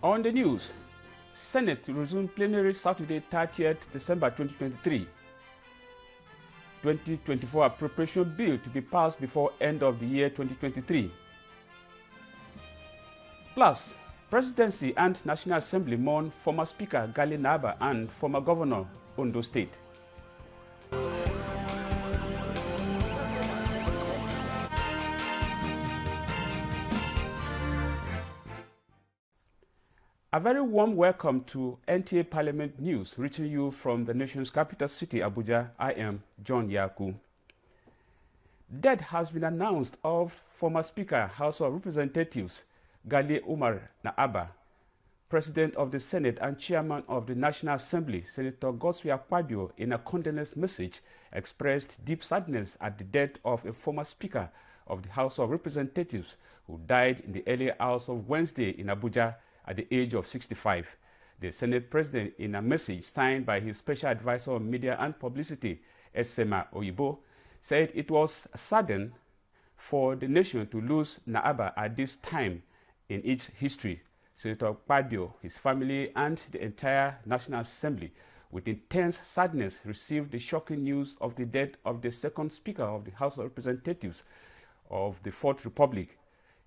On the news, Senate to resume plenary Saturday 30th December 2023. 2024 appropriation bill to be passed before end of the year 2023. Plus, Presidency and National Assembly mourn former Speaker Gali Naba and former Governor Ondo State. A very warm welcome to NTA Parliament News, reaching you from the nation's capital city, Abuja. I am John Yaku. Death has been announced of former Speaker, House of Representatives, Gali Umar Naaba, President of the Senate and Chairman of the National Assembly, Senator Godswill Akpabio, in a condolence message, expressed deep sadness at the death of a former Speaker of the House of Representatives who died in the early hours of Wednesday in Abuja at the age of 65. The Senate President, in a message signed by his Special Advisor on Media and Publicity, Esema Oyibo, said it was saddened for the nation to lose Naaba at this time in its history. Senator Akpabio, his family, and the entire National Assembly, with intense sadness, received the shocking news of the death of the second Speaker of the House of Representatives of the Fourth Republic.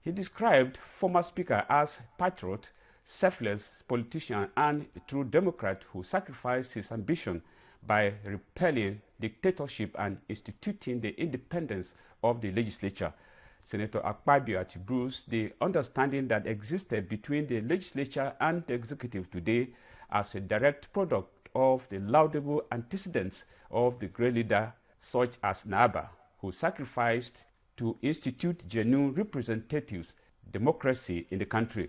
He described former Speaker as patriot, selfless politician, and a true Democrat who sacrificed his ambition by repelling dictatorship and instituting the independence of the legislature. Senator Akpabio attributes the understanding that existed between the legislature and the executive today as a direct product of the laudable antecedents of the great leader such as Naaba, who sacrificed to institute genuine representatives democracy in the country.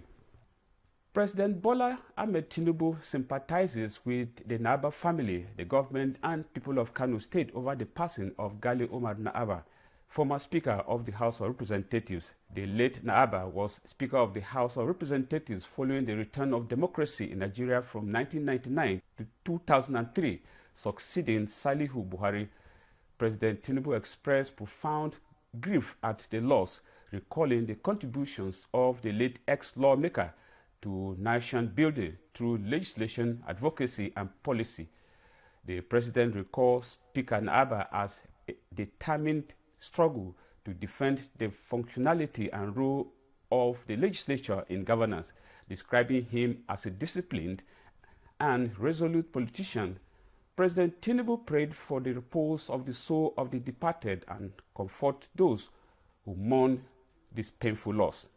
President Bola Ahmed Tinubu sympathizes with the Naaba family, the government, and people of Kano State over the passing of Gali Umar Naaba, former Speaker of the House of Representatives. The late Naaba was Speaker of the House of Representatives following the return of democracy in Nigeria from 1999 to 2003, succeeding Salihu Buhari. President Tinubu expressed profound grief at the loss, recalling the contributions of the late ex-lawmaker to nation building through legislation, advocacy, and policy. The President recalls Speaker Naaba as a determined struggle to defend the functionality and role of the legislature in governance, describing him as a disciplined and resolute politician. President Tinubu prayed for the repose of the soul of the departed and comfort those who mourn this painful loss.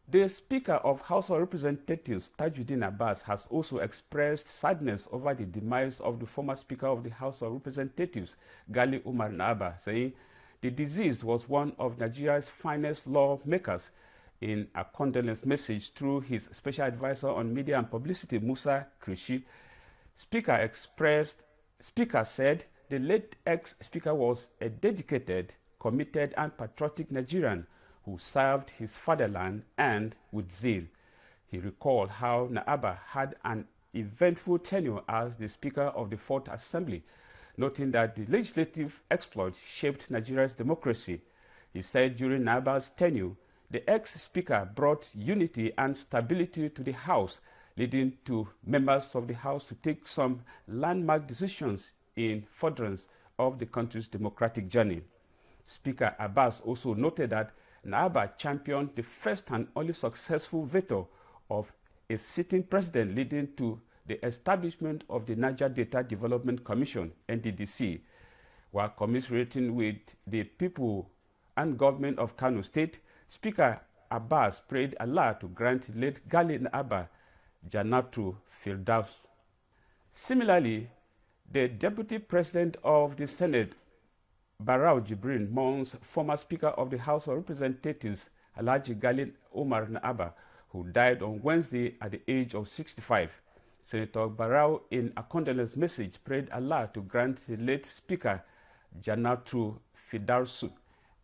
The Speaker of House of Representatives, Tajuddin Abbas, has also expressed sadness over the demise of the former Speaker of the House of Representatives, Gali Umar Naaba, saying the deceased was one of Nigeria's finest lawmakers. In a condolence message through his Special Advisor on Media and Publicity, Musa Krishi, Speaker said the late ex-Speaker was a dedicated, committed, and patriotic Nigerian who served his fatherland and with zeal. He recalled how Naaba had an eventful tenure as the Speaker of the Fourth Assembly, noting that the legislative exploit shaped Nigeria's democracy. He said during Naaba's tenure, the ex-Speaker brought unity and stability to the House, leading to members of the House to take some landmark decisions in furtherance of the country's democratic journey. Speaker Abbas also noted that Naaba championed the first and only successful veto of a sitting president, leading to the establishment of the Niger Data Development Commission, NDDC. While commiserating with the people and government of Kano State, Speaker Abbas prayed Allah to grant late Gali Naaba Jannatul Firdaus. Similarly, the Deputy President of the Senate, Barau Jibrin, mourns former Speaker of the House of Representatives, Alhaji Gali Umar Naaba, who died on Wednesday at the age of 65. Senator Barau, in a condolence message, prayed Allah to grant the late Speaker Jannatul Firdaus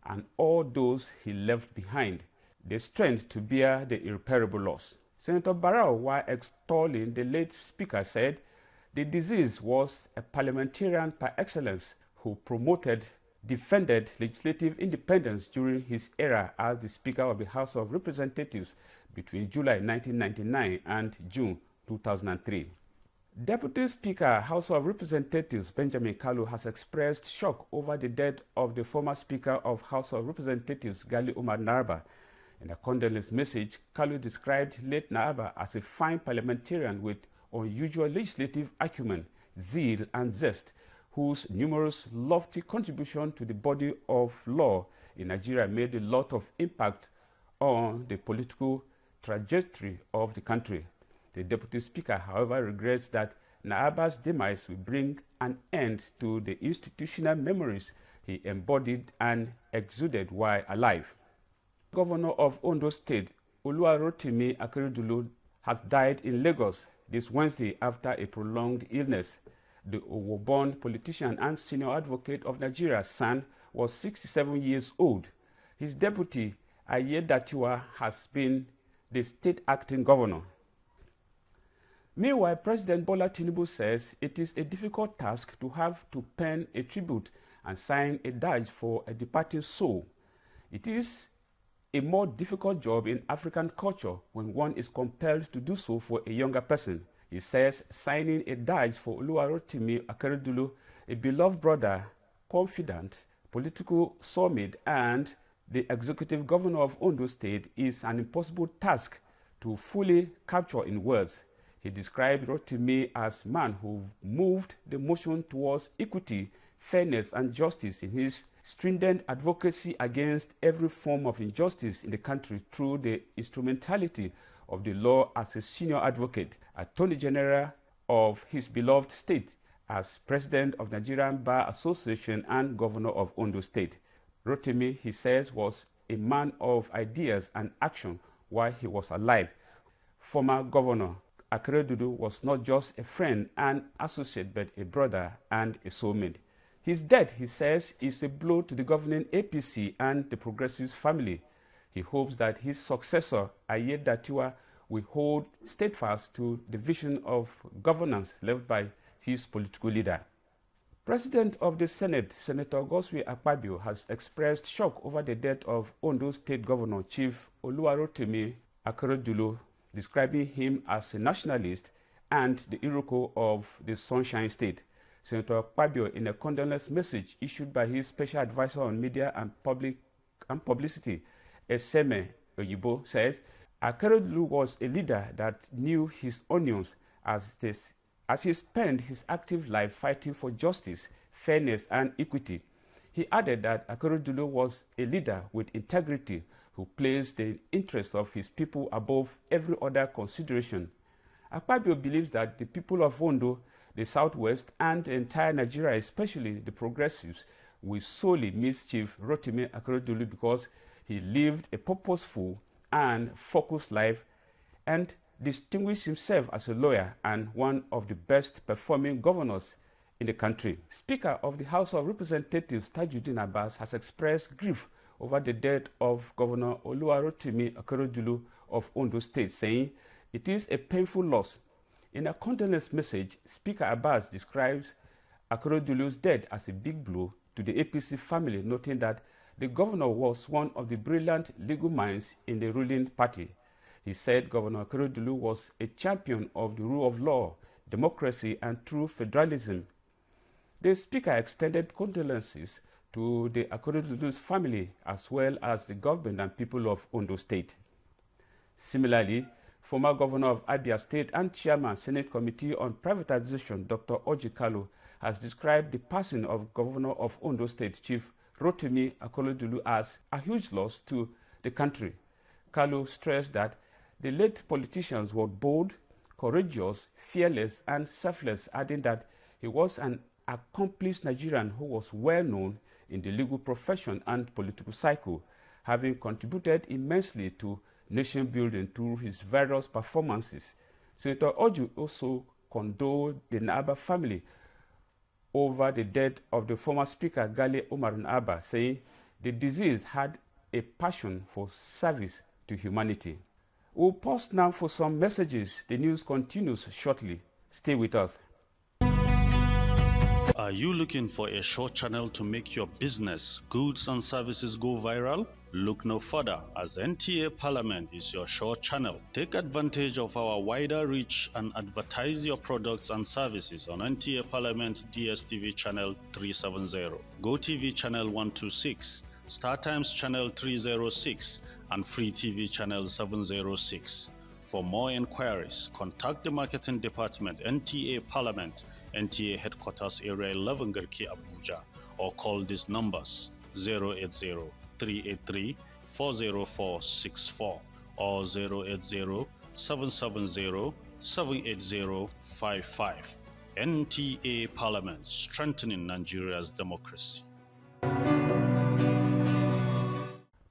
and all those he left behind the strength to bear the irreparable loss. Senator Barau, while extolling the late Speaker, said the deceased was a parliamentarian par excellence who defended legislative independence during his era as the Speaker of the House of Representatives, between July 1999 and June 2003. Deputy Speaker, House of Representatives Benjamin Kalu has expressed shock over the death of the former Speaker of House of Representatives Gali Umar Naraba. In a condolence message, Kalu described late Naraba as a fine parliamentarian with unusual legislative acumen, zeal and zest, whose numerous lofty contributions to the body of law in Nigeria made a lot of impact on the political trajectory of the country. The Deputy Speaker, however, regrets that Naraba's demise will bring an end to the institutional memories he embodied and exuded while alive. Governor of Ondo State, Oluwarotimi Akeredolu, has died in Lagos this Wednesday after a prolonged illness. The Owo-born politician and senior advocate of Nigeria's son was 67 years old. His deputy, Ayedatiwa, has been the state acting governor. Meanwhile, President Bola Tinubu says it is a difficult task to have to pen a tribute and sign a dirge for a departing soul. It is a more difficult job in African culture when one is compelled to do so for a younger person. He says signing a dirge for Oluwarotimi Akeredolu, a beloved brother, confidant, political soulmate, and the executive governor of Ondo State, is an impossible task to fully capture in words. He described Rotimi as man who moved the motion towards equity, fairness, and justice in his stringent advocacy against every form of injustice in the country through the instrumentality of the law as a senior advocate, Attorney General of his beloved state, as President of Nigerian Bar Association and Governor of Ondo State. Rotimi, he says, was a man of ideas and action while he was alive. Former Governor Akeredolu was not just a friend and associate, but a brother and a soulmate. His death, he says, is a blow to the governing APC and the Progressives family. He hopes that his successor, Ayedatiwa, will hold steadfast to the vision of governance left by his political leader. President of the Senate, Senator Godswill Akpabio, has expressed shock over the death of Ondo State Governor Chief Oluwarotimi Akeredolu, describing him as a nationalist and the Iroko of the Sunshine State. Senator Akpabio, in a condolence message issued by his special advisor on media and publicity, Eseme Oyibo, says Akeredolu was a leader that knew his onions as he spent his active life fighting for justice, fairness, and equity. He added that Akeredolu was a leader with integrity who placed the interests of his people above every other consideration. Akpabio believes that the people of Ondo, the Southwest, and the entire Nigeria, especially the progressives, will sorely miss Chief Rotimi Akeredolu because he lived a purposeful and focused life and distinguished himself as a lawyer and one of the best performing governors in the country. Speaker of the House of Representatives Tajuddin Abbas has expressed grief over the death of Governor Oluwarotimi Akeredolu of Ondo State, saying it is a painful loss. In a condolence message, Speaker Abbas describes Akeredolu's death as a big blow to the APC family, noting that the governor was one of the brilliant legal minds in the ruling party. He said Governor Akeredolu was a champion of the rule of law, democracy, and true federalism. The Speaker extended condolences to the Akeredolu's family as well as the government and people of Ondo State. Similarly, former Governor of Abia State and Chairman Senate Committee on Privatization, Dr. Orji Kalu, has described the passing of Governor of Ondo State, Chief Rotimi Akeredolu, as a huge loss to the country. Kalu stressed that the late politician was bold, courageous, fearless, and selfless, adding that he was an accomplished Nigerian who was well known in the legal profession and political cycle, having contributed immensely to nation building through his various performances. Senator Orji also condoled the Naraba family over the death of the former Speaker Gali Umar Naraba, saying the deceased had a passion for service to humanity. We'll pause now for some messages. The news continues shortly. Stay with us. Are you looking for a short channel to make your business, goods and services go viral? Look no further, as NTA Parliament is your sure channel. Take advantage of our wider reach and advertise your products and services on NTA Parliament DSTV channel 370, GoTV channel 126, StarTimes channel 306, and Free TV channel 706. For more inquiries, contact the Marketing Department, NTA Parliament, NTA Headquarters Area 11 Garki, Abuja, or call these numbers 080-383-40464 or 080-770-78055. NTA Parliament, strengthening Nigeria's democracy.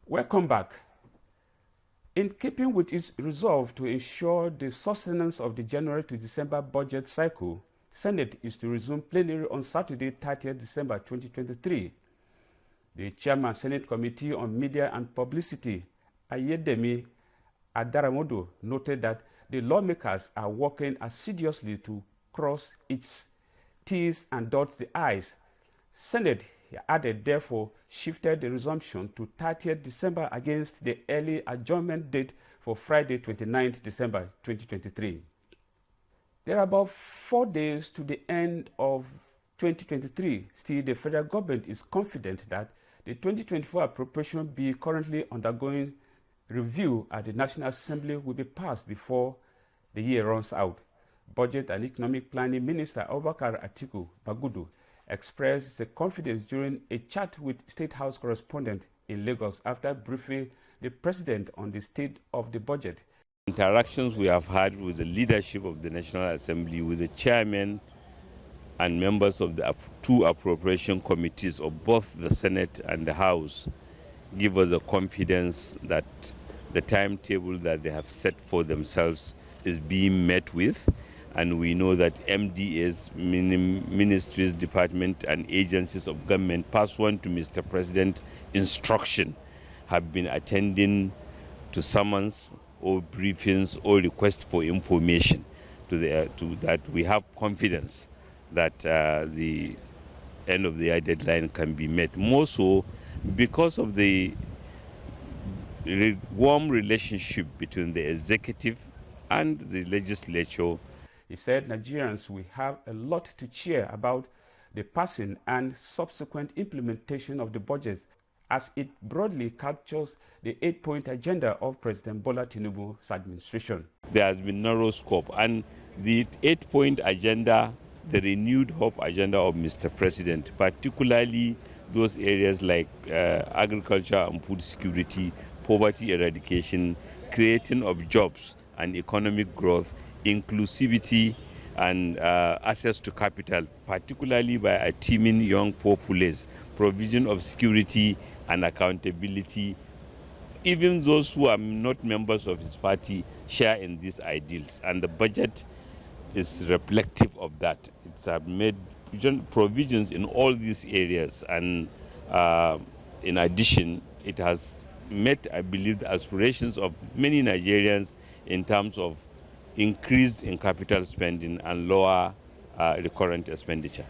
Welcome back. In keeping with its resolve to ensure the sustenance of the January to December budget cycle, Senate is to resume plenary on Saturday, 30th December 2023. The Chairman Senate Committee on Media and Publicity, Ayedemi Adaramodo, noted that the lawmakers are working assiduously to cross its T's and dot the I's. Senate, he added, therefore shifted the resumption to 30th December against the early adjournment date for Friday, 29th December 2023. There are about 4 days to the end of 2023. Still, the federal government is confident that the 2024 appropriation bill currently undergoing review at the National Assembly will be passed before the year runs out. Budget and Economic Planning Minister Abubakar Atiku Bagudu expressed the confidence during a chat with State House correspondent in Lagos after briefing the President on the state of the budget. Interactions we have had with the leadership of the National Assembly, with the chairman and members of the two appropriation committees of both the Senate and the House, give us the confidence that the timetable that they have set for themselves is being met with. And we know that MDAs, ministries, departments, and agencies of government, pursuant to Mr. President's instruction, have been attending to summons or briefings or requests for information to that. We have confidence that the end of the year deadline can be met. More so because of the warm relationship between the executive and the legislature. He said Nigerians will have a lot to cheer about the passing and subsequent implementation of the budget, as it broadly captures the 8-point agenda of President Bola Tinubu's administration. There has been narrow scope, and the 8-point agenda, the renewed hope agenda of Mr. President, particularly those areas like agriculture and food security, poverty eradication, creating of jobs and economic growth, inclusivity and access to capital, particularly by a teeming young populace, provision of security and accountability. Even those who are not members of his party share in these ideals, and the budget is reflective of that. It's made provisions in all these areas, and in addition, it has met, I believe, the aspirations of many Nigerians in terms of increase in capital spending and lower recurrent expenditure.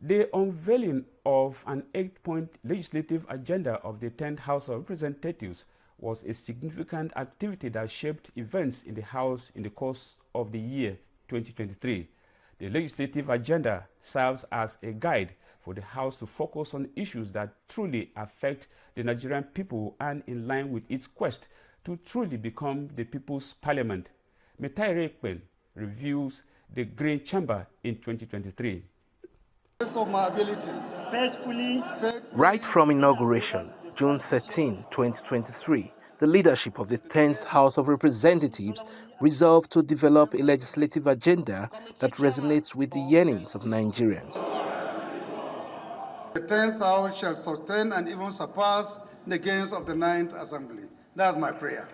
The unveiling of an 8-point legislative agenda of the 10th House of Representatives was a significant activity that shaped events in the House in the course of the year 2023. The legislative agenda serves as a guide for the House to focus on issues that truly affect the Nigerian people and in line with its quest to truly become the People's Parliament. Metaire Ekpen reviews the Green Chamber in 2023. Right from inauguration, June 13, 2023, the leadership of the 10th House of Representatives resolved to develop a legislative agenda that resonates with the yearnings of Nigerians. The 10th House shall sustain and even surpass the gains of the 9th Assembly. That's my prayer.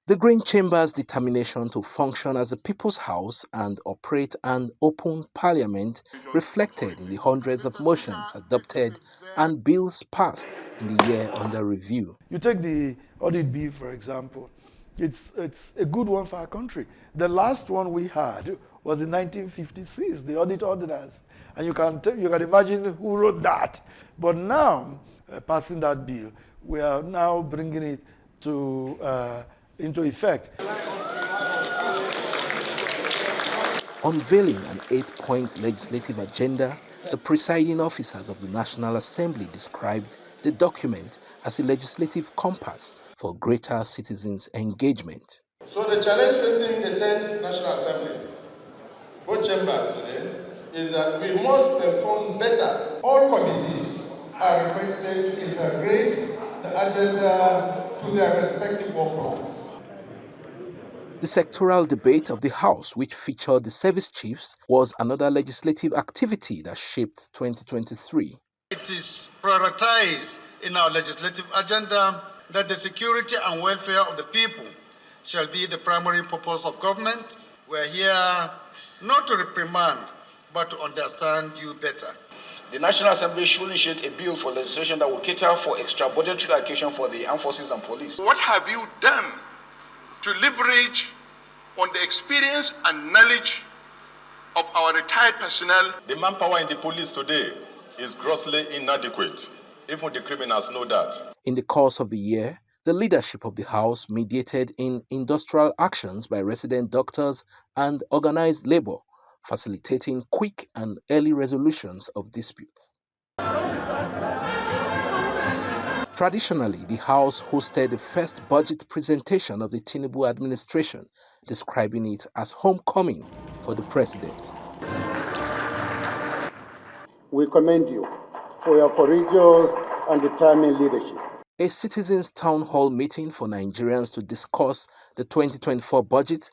The Green Chamber's determination to function as a people's house and operate an open parliament reflected in the hundreds of motions adopted and bills passed in the year under review. You take the audit bill, for example. It's a good one for our country. The last one we had was in 1956, the audit ordinance. And you can imagine who wrote that. But now, passing that bill. We are now bringing it into effect. Unveiling an 8-point legislative agenda, the presiding officers of the National Assembly described the document as a legislative compass for greater citizens' engagement. So the challenge facing the 10th National Assembly, both chambers today, is that we must perform better. All committees are requested to integrate the agenda to their respective work plans. The sectoral debate of the House, which featured the service chiefs, was another legislative activity that shaped 2023. It is prioritized in our legislative agenda that the security and welfare of the people shall be the primary purpose of government. We're here not to reprimand, but to understand you better. The National Assembly should initiate a bill for legislation that will cater for extra budgetary allocation for the armed forces and police. What have you done to leverage on the experience and knowledge of our retired personnel? The manpower in the police today is grossly inadequate. Even the criminals know that. In the course of the year, the leadership of the House mediated in industrial actions by resident doctors and organized labor, facilitating quick and early resolutions of disputes. Traditionally, the House hosted the first budget presentation of the Tinubu administration, describing it as homecoming for the president. We commend you for your courageous and determined leadership. A citizens' town hall meeting for Nigerians to discuss the 2024 budget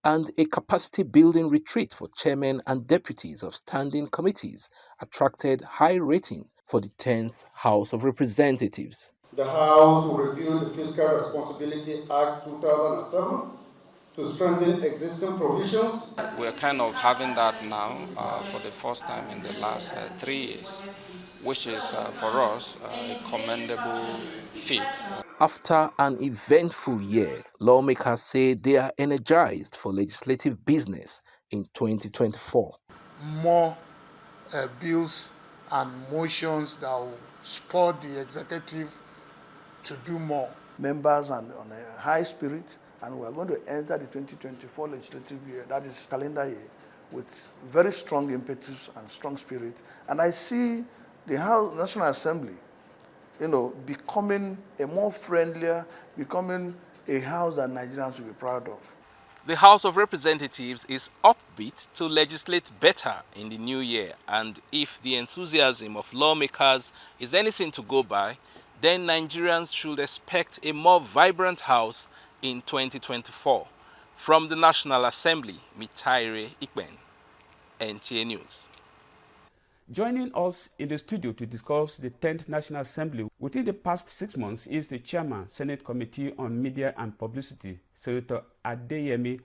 and a capacity building retreat for chairmen and deputies of standing committees attracted high rating for the 10th House of Representatives. The House will review the Fiscal Responsibility Act 2007 to strengthen existing provisions. We're kind of having that now for the first time in the last 3 years, which is for us a commendable feat. After an eventful year, lawmakers say they are energized for legislative business in 2024. More bills and motions that will spur the executive to do more. Members are on a high spirit, and we are going to enter the 2024 legislative year, that is calendar year, with very strong impetus and strong spirit. And I see the House National Assembly, becoming a more friendlier, becoming a house that Nigerians will be proud of. The House of Representatives is upbeat to legislate better in the new year, and if the enthusiasm of lawmakers is anything to go by, then Nigerians should expect a more vibrant House in 2024. From the National Assembly, Mitaire Ikben, NTA News. Joining us in the studio to discuss the 10th National Assembly within the past 6 months is the Chairman, Senate Committee on Media and Publicity, Senator Adeyemi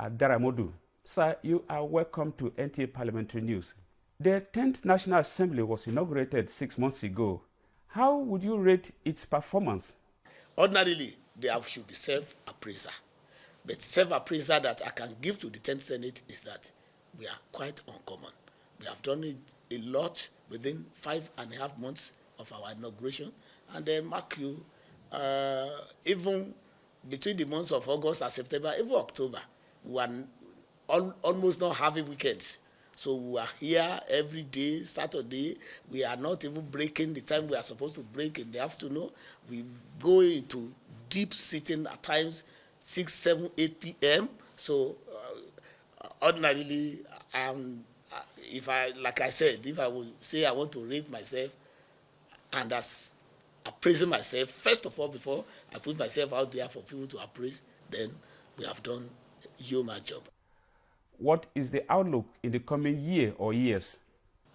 Adaramodu. Sir, you are welcome to NTA Parliamentary News. The 10th National Assembly was inaugurated 6 months ago. How would you rate its performance? Ordinarily, there should be self-appraiser. But self-appraiser that I can give to the 10th Senate is that we are quite uncommon. We have done a lot within 5.5 months of our inauguration. And then, mark you, even between the months of August and September, even October, we are almost not having weekends. So we are here every day, Saturday. We are not even breaking the time we are supposed to break in the afternoon. We go into deep sitting at times, 6, 7, 8 p.m. So ordinarily, if I would say I want to rate myself, and as appraising myself, first of all, before I put myself out there for people to appraise, then we have done a human job. What is the outlook in the coming year or years?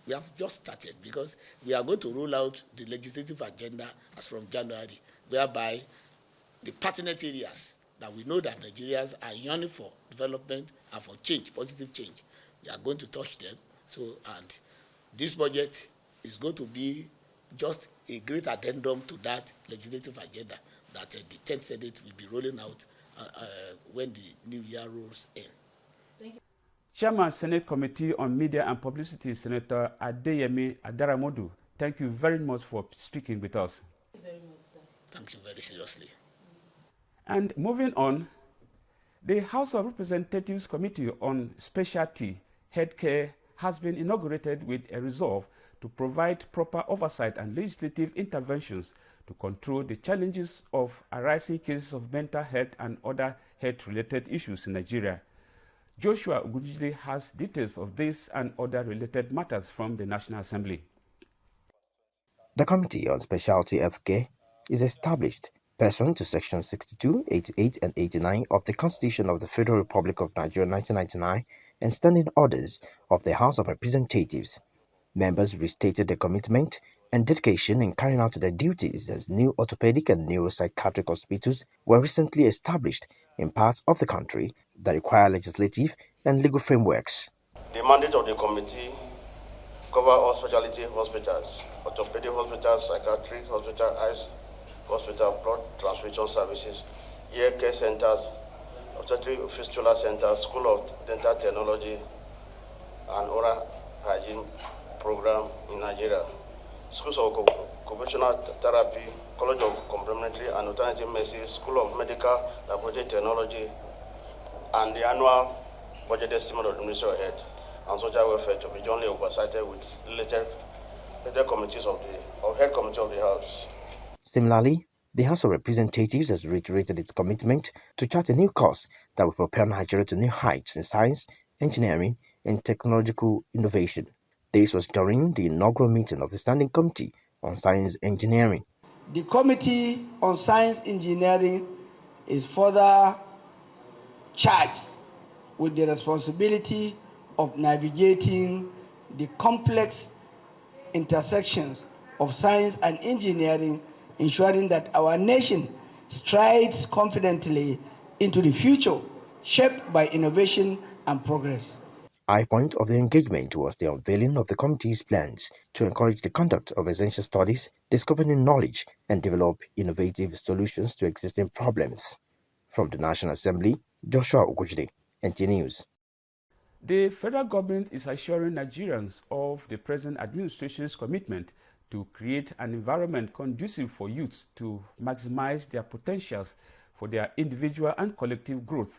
We have just started because we are going to roll out the legislative agenda as from January, whereby the pertinent areas that we know that Nigerians are yearning for development and for change, positive change, we are going to touch them. So, and this budget is going to be just a great addendum to that legislative agenda that the 10th Senate will be rolling out when the new year rolls in. Thank you. Chairman, Senate Committee on Media and Publicity, Senator Adeyemi Adaramodu, Thank you very much for speaking with us. Thank you very much, sir. Thank you very seriously. And moving on, the House of Representatives Committee on Specialty Healthcare has been inaugurated with a resolve to provide proper oversight and legislative interventions to control the challenges of arising cases of mental health and other health-related issues in Nigeria. Joshua Ogujide has details of this and other related matters from the National Assembly. The Committee on Specialty Healthcare is established pursuant to Section 62, 88, and 89 of the Constitution of the Federal Republic of Nigeria 1999 and standing orders of the House of Representatives. Members restated their commitment and dedication in carrying out their duties as new orthopedic and neuropsychiatric hospitals were recently established in parts of the country that require legislative and legal frameworks. The mandate of the committee covers all specialty hospitals, orthopedic hospitals, psychiatric hospitals, eyes hospital, blood transfusion services, ear care centers, obstetric fistula centers, School of Dental Technology, and oral hygiene program in Nigeria, schools of occupational therapy, College of Complementary and Alternative Medicine, School of Medical Laboratory Technology, and the annual budget estimate of the Ministry of Health and Social Welfare to be jointly oversighted with related committees of the Health Committee of the House. Similarly, the House of Representatives has reiterated its commitment to chart a new course that will propel Nigeria to new heights in science, engineering, and technological innovation. This was during the inaugural meeting of the Standing Committee on Science Engineering. The Committee on Science Engineering is further charged with the responsibility of navigating the complex intersections of science and engineering, ensuring that our nation strides confidently into the future, shaped by innovation and progress. High point of the engagement was the unveiling of the committee's plans to encourage the conduct of essential studies, discover new knowledge, and develop innovative solutions to existing problems. From the National Assembly, Joshua Ogujide, NTA News. The federal government is assuring Nigerians of the present administration's commitment to create an environment conducive for youths to maximize their potentials for their individual and collective growth.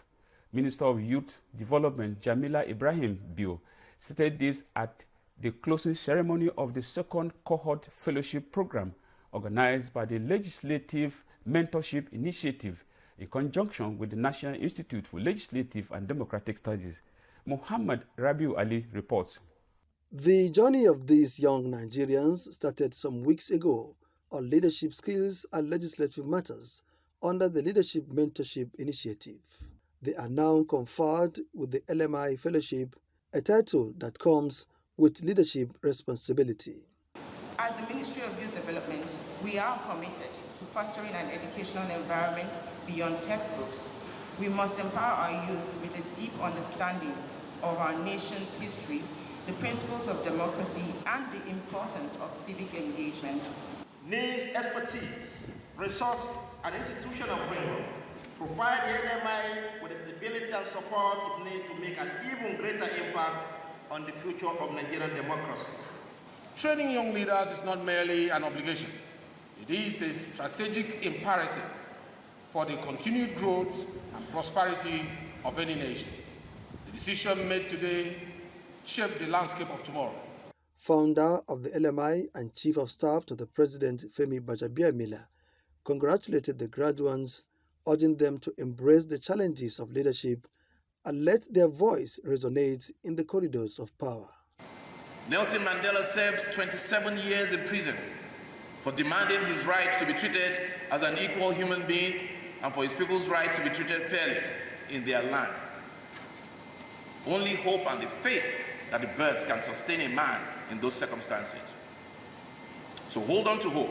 Minister of Youth Development Jamila Ibrahim Bio stated this at the closing ceremony of the second cohort fellowship program organized by the Legislative Mentorship Initiative in conjunction with the National Institute for Legislative and Democratic Studies. Muhammad Rabiu Ali reports. The journey of these young Nigerians started some weeks ago on leadership skills and legislative matters under the Leadership Mentorship Initiative. They are now conferred with the LMI Fellowship, a title that comes with leadership responsibility. As the Ministry of Youth Development, we are committed to fostering an educational environment beyond textbooks. We must empower our youth with a deep understanding of our nation's history, the principles of democracy, and the importance of civic engagement. Needs expertise, resources, and institutional framework. Provide the LMI with the stability and support it needs to make an even greater impact on the future of Nigerian democracy. Training young leaders is not merely an obligation. It is a strategic imperative for the continued growth and prosperity of any nation. The decision made today shapes the landscape of tomorrow. Founder of the LMI and Chief of Staff to the President, Femi Gbajabiamila, congratulated the graduates, urging them to embrace the challenges of leadership and let their voice resonate in the corridors of power. Nelson Mandela served 27 years in prison for demanding his right to be treated as an equal human being and for his people's rights to be treated fairly in their land. Only hope and the faith that the birds can sustain a man in those circumstances. So hold on to hope.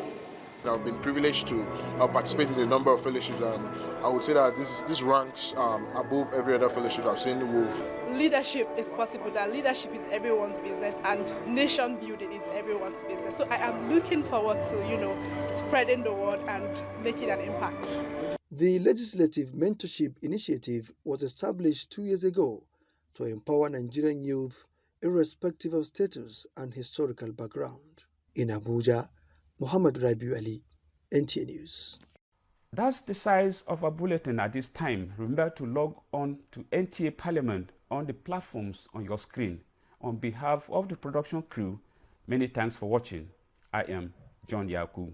I've been privileged to participate in a number of fellowships, and I would say that this ranks above every other fellowship I've seen move. Leadership is possible, that leadership is everyone's business and nation building is everyone's business. So I am looking forward to, spreading the word and making an impact. The Legislative Mentorship Initiative was established 2 years ago to empower Nigerian youth irrespective of status and historical background. In Abuja, Muhammad Rabiu Ali, NTA News. That's the size of our bulletin at this time. Remember to log on to NTA Parliament on the platforms on your screen. On behalf of the production crew, many thanks for watching. I am John Yaku.